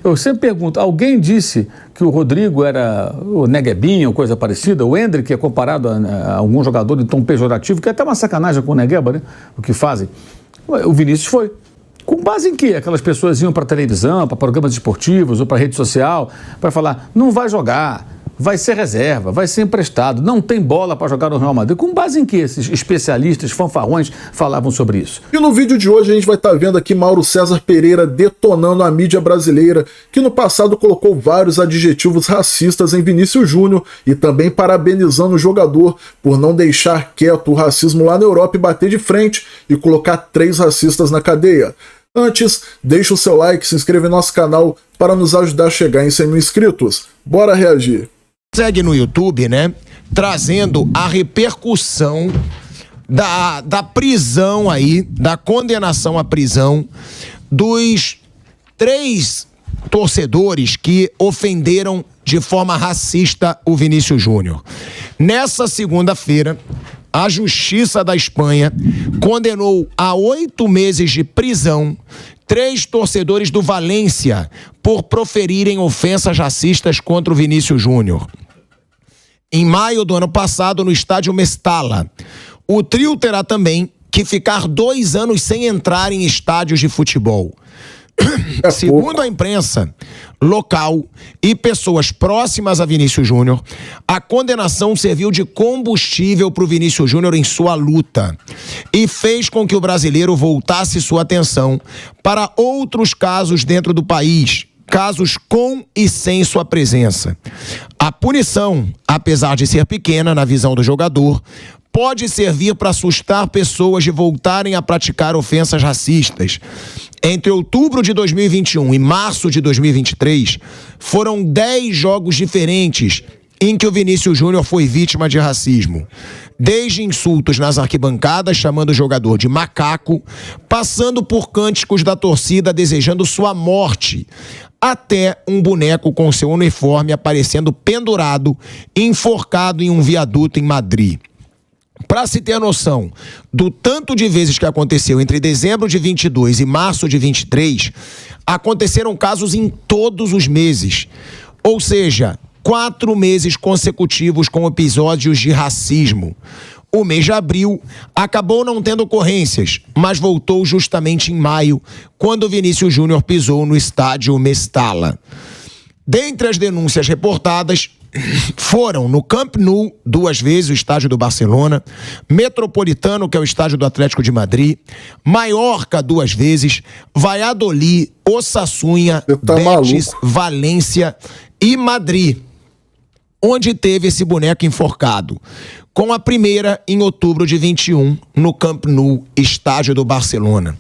Eu sempre pergunto, alguém disse que o Rodrigo era o Neguebinha ou coisa parecida? O Endrick é comparado a algum jogador de tom pejorativo, que é até uma sacanagem com o Negueba, né? O que fazem. O Vinícius foi. Com base em quê? Aquelas pessoas iam para televisão, para programas esportivos ou para rede social, para falar, não vai jogar, vai ser reserva, vai ser emprestado, não tem bola para jogar no Real Madrid. Com base em que esses especialistas, fanfarrões, falavam sobre isso? E no vídeo de hoje a gente vai estar vendo aqui Mauro César Pereira detonando a mídia brasileira, que no passado colocou vários adjetivos racistas em Vinícius Júnior e também parabenizando o jogador por não deixar quieto o racismo lá na Europa e bater de frente e colocar 3 racistas na cadeia. Antes, deixa o seu like, se inscreva em nosso canal para nos ajudar a chegar em 100 mil inscritos. Bora reagir! Segue no YouTube, né? Trazendo a repercussão da prisão aí, da condenação à prisão dos 3 torcedores que ofenderam de forma racista o Vinícius Júnior. Nessa segunda-feira, a Justiça da Espanha condenou a 8 meses de prisão 3 torcedores do Valência por proferirem ofensas racistas contra o Vinícius Júnior. Em maio do ano passado, no estádio Mestalla, o trio terá também que ficar 2 anos sem entrar em estádios de futebol. Segundo a imprensa local e pessoas próximas a Vinícius Júnior, a condenação serviu de combustível para o Vinícius Júnior em sua luta e fez com que o brasileiro voltasse sua atenção para outros casos dentro do país, casos com e sem sua presença. A punição, apesar de ser pequena na visão do jogador, pode servir para assustar pessoas de voltarem a praticar ofensas racistas. Entre outubro de 2021 e março de 2023, foram 10 jogos diferentes em que o Vinícius Júnior foi vítima de racismo. Desde insultos nas arquibancadas, chamando o jogador de macaco, passando por cânticos da torcida desejando sua morte, até um boneco com seu uniforme aparecendo pendurado e enforcado em um viaduto em Madrid. Para se ter noção do tanto de vezes que aconteceu entre dezembro de 22 e março de 23, aconteceram casos em todos os meses. Ou seja, 4 meses consecutivos com episódios de racismo. O mês de abril acabou não tendo ocorrências, mas voltou justamente em maio, quando o Vinícius Júnior pisou no estádio Mestalla. Dentre as denúncias reportadas, foram no Camp Nou 2 vezes, o estádio do Barcelona, Metropolitano, que é o estádio do Atlético de Madrid, Maiorca 2 vezes, Valladolid, Osasuna, Betis, Valência e Madrid, onde teve esse boneco enforcado. Com a primeira em outubro de 21, no Camp Nou, estádio do Barcelona.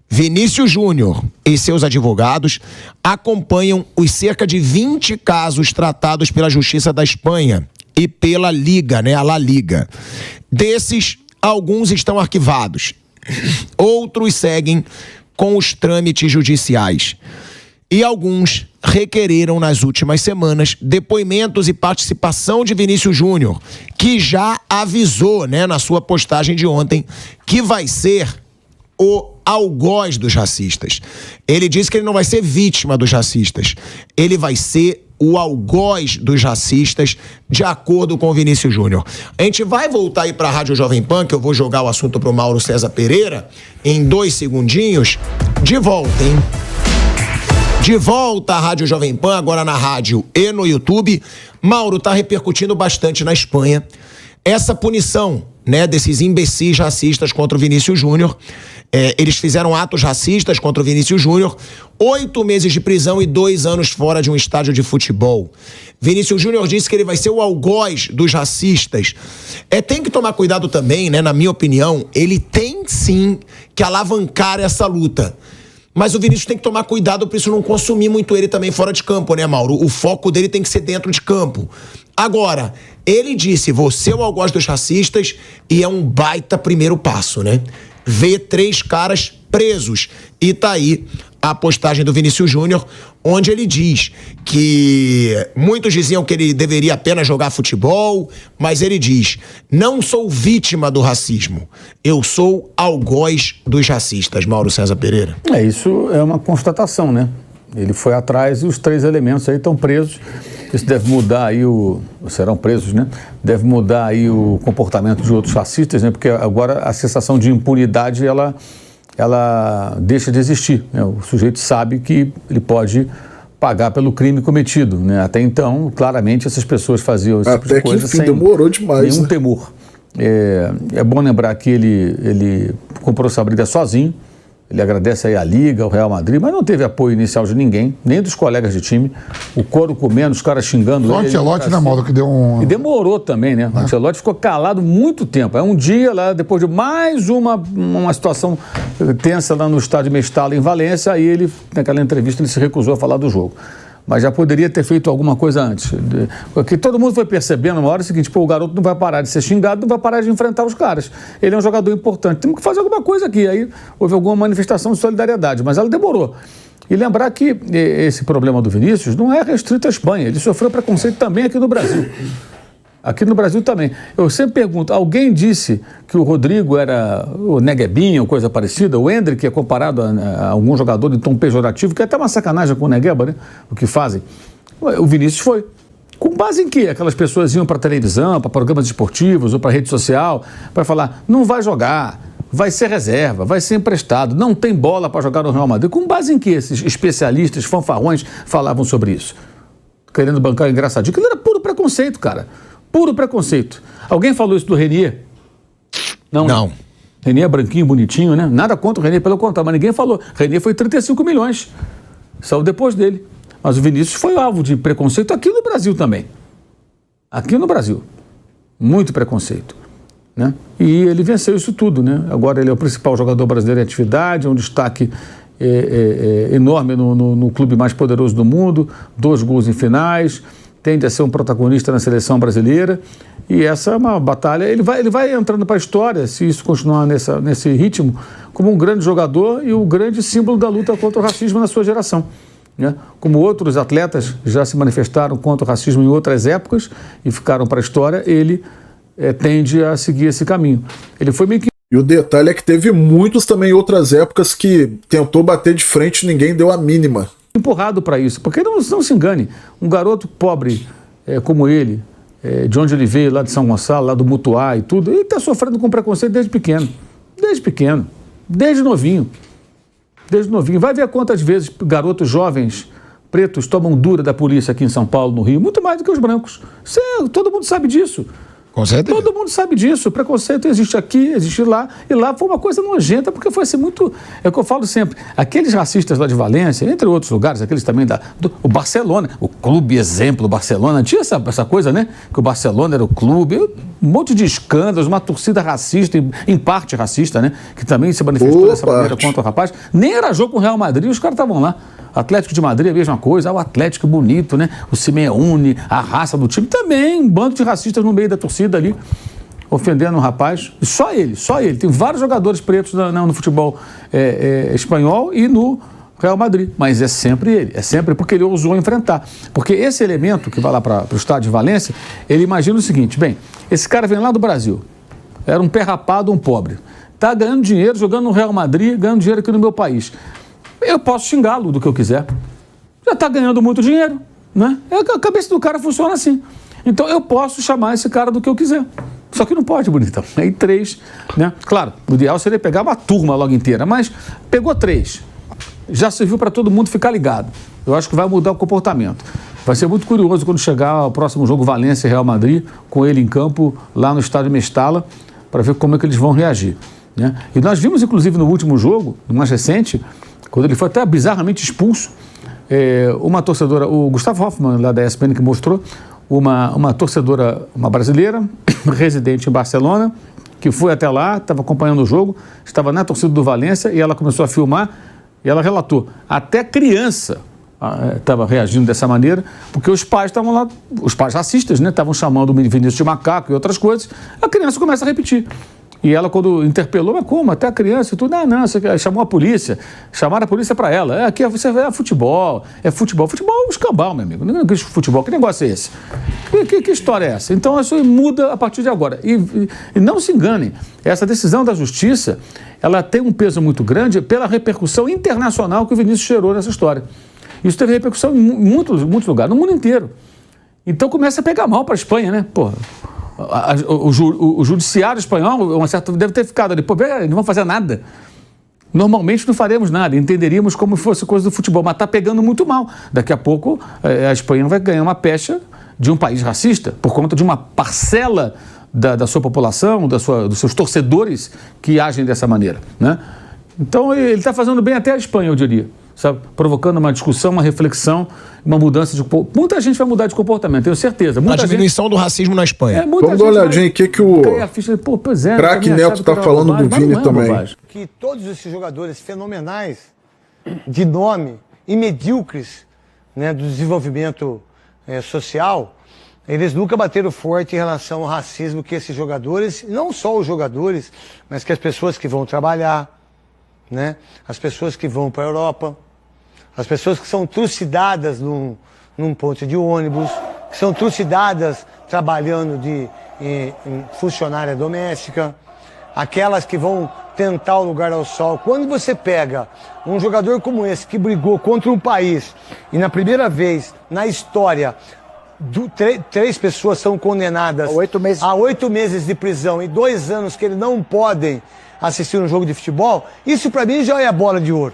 Vinícius Júnior e seus advogados acompanham os cerca de 20 casos tratados pela Justiça da Espanha e pela Liga, a La Liga. Desses, alguns estão arquivados, outros seguem com os trâmites judiciais. E alguns requereram nas últimas semanas depoimentos e participação de Vinícius Júnior, que já avisou, na sua postagem de ontem, que vai ser o algoz dos racistas. Ele disse que ele não vai ser vítima dos racistas, ele vai ser o algoz dos racistas, de acordo com o Vinícius Júnior. A gente vai voltar aí para a Rádio Jovem Pan, que eu vou jogar o assunto pro Mauro César Pereira, em 2 segundinhos. De volta, hein? De volta à Rádio Jovem Pan, agora na rádio e no YouTube. Mauro, tá repercutindo bastante na Espanha essa punição, desses imbecis racistas contra o Vinícius Júnior. Eles fizeram atos racistas contra o Vinícius Júnior, 8 meses de prisão e 2 anos fora de um estádio de futebol. Vinícius Júnior disse que ele vai ser o algoz dos racistas. Tem que tomar cuidado também, na minha opinião, ele tem sim que alavancar essa luta. Mas o Vinícius tem que tomar cuidado para isso não consumir muito ele também fora de campo, Mauro? O foco dele tem que ser dentro de campo. Agora, ele disse, você é o algoz dos racistas, e é um baita primeiro passo, Ver 3 caras presos. E tá aí a postagem do Vinícius Júnior, onde ele diz que muitos diziam que ele deveria apenas jogar futebol, mas ele diz, não sou vítima do racismo, eu sou algoz dos racistas. Mauro César Pereira. Isso é uma constatação, Ele foi atrás e os 3 elementos aí estão presos. Isso deve mudar aí serão presos, né? Deve mudar aí o comportamento de outros fascistas, né? Porque agora a sensação de impunidade, ela deixa de existir, né? O sujeito sabe que ele pode pagar pelo crime cometido, né? Até então, claramente, essas pessoas faziam esse tipo de coisa sem demorou demais, nenhum né? temor. É bom lembrar que ele comprou essa briga sozinho. Ele agradece aí a Liga, ao Real Madrid, mas não teve apoio inicial de ninguém, nem dos colegas de time. O coro comendo, os caras xingando Só o Ancelotti na moda que deu um... E demorou também, né? O Ancelotti ficou calado muito tempo. Aí um dia, lá, depois de mais uma situação tensa lá no estádio Mestalla, em Valência, aí ele, naquela entrevista, ele se recusou a falar do jogo. Mas já poderia ter feito alguma coisa antes. Porque todo mundo foi percebendo na hora seguinte, o garoto não vai parar de ser xingado, não vai parar de enfrentar os caras. Ele é um jogador importante, temos que fazer alguma coisa aqui. Aí houve alguma manifestação de solidariedade, mas ela demorou. E lembrar que esse problema do Vinícius não é restrito à Espanha, ele sofreu preconceito também aqui no Brasil. Aqui no Brasil também. Eu sempre pergunto, alguém disse que o Rodrigo era o Neguebinho ou coisa parecida? O Endrick é comparado a algum jogador de tom pejorativo, que é até uma sacanagem com o Negueba, né? O que fazem. O Vinícius foi. Com base em quê? Aquelas pessoas iam para televisão, para programas esportivos ou para rede social, para falar, não vai jogar, vai ser reserva, vai ser emprestado, não tem bola para jogar no Real Madrid. Com base em que esses especialistas, fanfarrões, falavam sobre isso? Querendo bancar o engraçadinho. Aquilo era puro preconceito, cara. Puro preconceito. Alguém falou isso do Renier? Não. Renier é branquinho, bonitinho, né? Nada contra o Renier, pelo contrário, mas ninguém falou. Renier foi 35 milhões. Saiu depois dele. Mas o Vinícius foi alvo de preconceito aqui no Brasil também. Aqui no Brasil. Muito preconceito, né? E ele venceu isso tudo, né? Agora ele é o principal jogador brasileiro em atividade, é um destaque enorme no clube mais poderoso do mundo, 2 gols em finais, tende a ser um protagonista na seleção brasileira, e essa é uma batalha, ele vai entrando para a história, se isso continuar nesse ritmo, como um grande jogador e o grande símbolo da luta contra o racismo na sua geração, né? Como outros atletas já se manifestaram contra o racismo em outras épocas e ficaram para a história, ele tende a seguir esse caminho. Ele foi meio que... E o detalhe é que teve muitos também em outras épocas que tentou bater de frente e ninguém deu a mínima. Empurrado para isso, porque não se engane, um garoto pobre como ele, de onde ele veio, lá de São Gonçalo, lá do Mutuá e tudo, ele está sofrendo com preconceito desde pequeno, desde novinho. Vai ver quantas vezes garotos jovens, pretos, tomam dura da polícia aqui em São Paulo, no Rio, muito mais do que os brancos. Todo mundo sabe disso. Com certeza. Todo mundo sabe disso. O preconceito existe aqui, existe lá. E lá foi uma coisa nojenta, porque foi assim muito... É o que eu falo sempre. Aqueles racistas lá de Valência, entre outros lugares, aqueles também o Barcelona, o clube exemplo, o Barcelona, tinha essa coisa, né? Que o Barcelona era o clube, um monte de escândalos, uma torcida racista, em parte racista, né? Que também se manifestou dessa maneira contra o rapaz. Nem era jogo com o Real Madrid, os caras estavam lá. Atlético de Madrid, a mesma coisa, o Atlético bonito, né? O Simeone, a raça do time, também um bando de racistas no meio da torcida ali, ofendendo o rapaz. E só ele. Tem vários jogadores pretos no futebol espanhol e no Real Madrid, mas é sempre ele, é sempre porque ele ousou enfrentar. Porque esse elemento que vai lá para o estádio de Valência, ele imagina o seguinte, bem, esse cara vem lá do Brasil, era um pé rapado, um pobre, tá ganhando dinheiro, jogando no Real Madrid, ganhando dinheiro aqui no meu país. Eu posso xingá-lo do que eu quiser. Já está ganhando muito dinheiro, né? A cabeça do cara funciona assim. Então eu posso chamar esse cara do que eu quiser. Só que não pode, bonitão. Aí 3, né? Claro, o ideal seria pegar uma turma logo inteira, mas pegou 3. Já serviu para todo mundo ficar ligado. Eu acho que vai mudar o comportamento. Vai ser muito curioso quando chegar o próximo jogo Valência e Real Madrid, com ele em campo lá no estádio Mestalla, para ver como é que eles vão reagir, né? E nós vimos, inclusive, no último jogo, no mais recente, quando ele foi até bizarramente expulso, uma torcedora, o Gustavo Hoffmann, lá da ESPN, que mostrou, uma torcedora, uma brasileira, residente em Barcelona, que foi até lá, estava acompanhando o jogo, estava na torcida do Valência e ela começou a filmar e ela relatou, até criança estava reagindo dessa maneira, porque os pais estavam lá, os pais racistas, né, estavam chamando o Vinícius de macaco e outras coisas, a criança começa a repetir. E ela, quando interpelou, mas como? Até a criança e tudo, não, você chamou a polícia, chamaram a polícia para ela. Aqui futebol, futebol é um escambau, meu amigo. Não é futebol, que negócio é esse? Que história é essa? Então, isso muda a partir de agora. E não se enganem, essa decisão da justiça, ela tem um peso muito grande pela repercussão internacional que o Vinícius gerou nessa história. Isso teve repercussão em muitos lugares, no mundo inteiro. Então começa a pegar mal para a Espanha, né? Pô, o judiciário espanhol, deve ter ficado ali, pô, não vão fazer nada. Normalmente não faremos nada, entenderíamos como fosse coisa do futebol, mas está pegando muito mal. Daqui a pouco a Espanha vai ganhar uma pecha de um país racista por conta de uma parcela da sua população, dos seus torcedores que agem dessa maneira, né? Então ele está fazendo bem até a Espanha, eu diria, sabe? Provocando uma discussão, uma reflexão, uma mudança de... Muita gente vai mudar de comportamento, tenho certeza. A diminuição do racismo na Espanha. Vamos dar uma olhadinha aqui que o craque Neto está falando do Vini também. Que todos esses jogadores fenomenais, de nome e medíocres, né, do desenvolvimento social, eles nunca bateram forte em relação ao racismo que esses jogadores, não só os jogadores, mas que as pessoas que vão trabalhar, né, as pessoas que vão para a Europa, as pessoas que são trucidadas num ponto de ônibus, que são trucidadas trabalhando em funcionária doméstica, aquelas que vão tentar o lugar ao sol. Quando você pega um jogador como esse que brigou contra um país e na primeira vez na história 3 pessoas são condenadas a 8 meses de prisão e 2 anos que eles não podem assistir um jogo de futebol, isso pra mim já é a bola de ouro.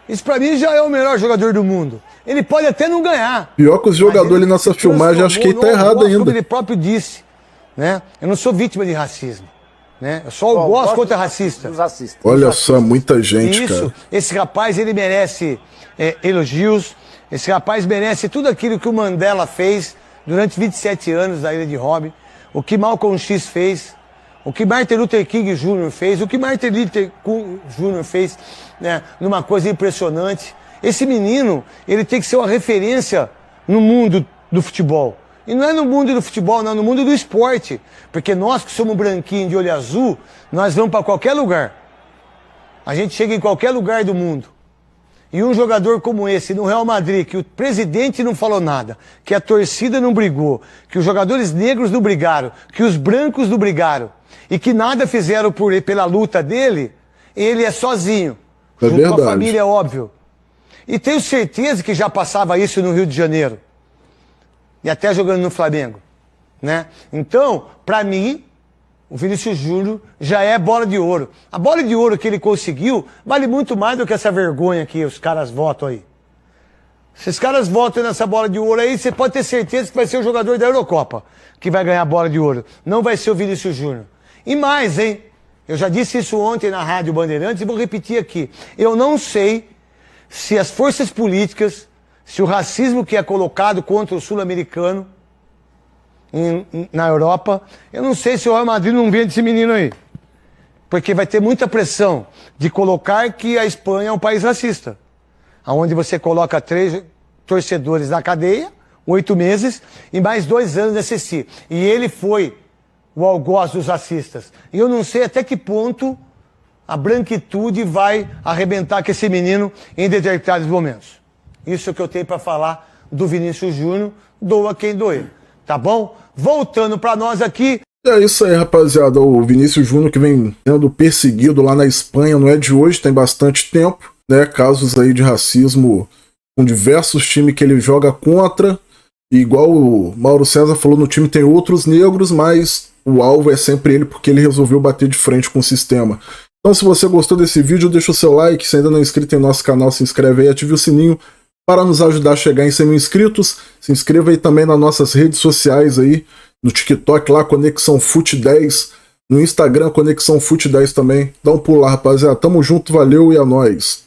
Isso pra mim já é o melhor jogador do mundo. Ele pode até não ganhar. Pior que os jogadores nessa filmagem, acho que ele tá errado ainda. Como ele próprio disse, né? Eu não sou vítima de racismo, né? Eu só gosto contra racista. Olha só, muita gente, isso, cara. Esse rapaz, ele merece elogios. Esse rapaz merece tudo aquilo que o Mandela fez durante 27 anos da Ilha de Robben, o que Malcolm X fez, o que Martin Luther King Jr. fez, o que Martin Luther King Jr. fez, né, numa coisa impressionante. Esse menino, ele tem que ser uma referência no mundo do futebol. E não é no mundo do futebol, não, no mundo do esporte. Porque nós que somos branquinhos de olho azul, nós vamos para qualquer lugar. A gente chega em qualquer lugar do mundo. E um jogador como esse no Real Madrid, que o presidente não falou nada, que a torcida não brigou, que os jogadores negros não brigaram, que os brancos não brigaram, e que nada fizeram pela luta dele, ele é sozinho. É junto verdade. com a família, é óbvio. E tenho certeza que já passava isso no Rio de Janeiro. E até jogando no Flamengo, né? Então, pra mim, o Vinícius Júnior já é bola de ouro. A bola de ouro que ele conseguiu vale muito mais do que essa vergonha que os caras votam aí. Se os caras votam nessa bola de ouro aí, você pode ter certeza que vai ser o jogador da Eurocopa que vai ganhar a bola de ouro. Não vai ser o Vinícius Júnior. E mais, hein? Eu já disse isso ontem na Rádio Bandeirantes e vou repetir aqui. Eu não sei se as forças políticas, se o racismo que é colocado contra o sul-americano na Europa, eu não sei se o Real Madrid não vende esse menino aí. Porque vai ter muita pressão de colocar que a Espanha é um país racista. Onde você coloca 3 torcedores na cadeia, 8 meses, e mais 2 anos de SSI. E ele foi o algoz dos racistas. E eu não sei até que ponto a branquitude vai arrebentar com esse menino em determinados momentos. Isso é o que eu tenho para falar do Vinícius Júnior, doa quem doer. Tá bom? Voltando para nós aqui. É isso aí, rapaziada. O Vinícius Júnior que vem sendo perseguido lá na Espanha, não é de hoje, tem bastante tempo, né? Casos aí de racismo com diversos times que ele joga contra. E igual o Mauro César falou, no time tem outros negros, mas o alvo é sempre ele porque ele resolveu bater de frente com o sistema. Então, se você gostou desse vídeo, deixa o seu like. Se ainda não é inscrito em nosso canal, se inscreve aí, ative o sininho para nos ajudar a chegar em 100 mil inscritos. Se inscreva aí também nas nossas redes sociais aí, no TikTok lá, Conexão Fute 10, no Instagram, Conexão Fute 10 também. Dá um pulo lá, rapaziada. Tamo junto, valeu e é nóis.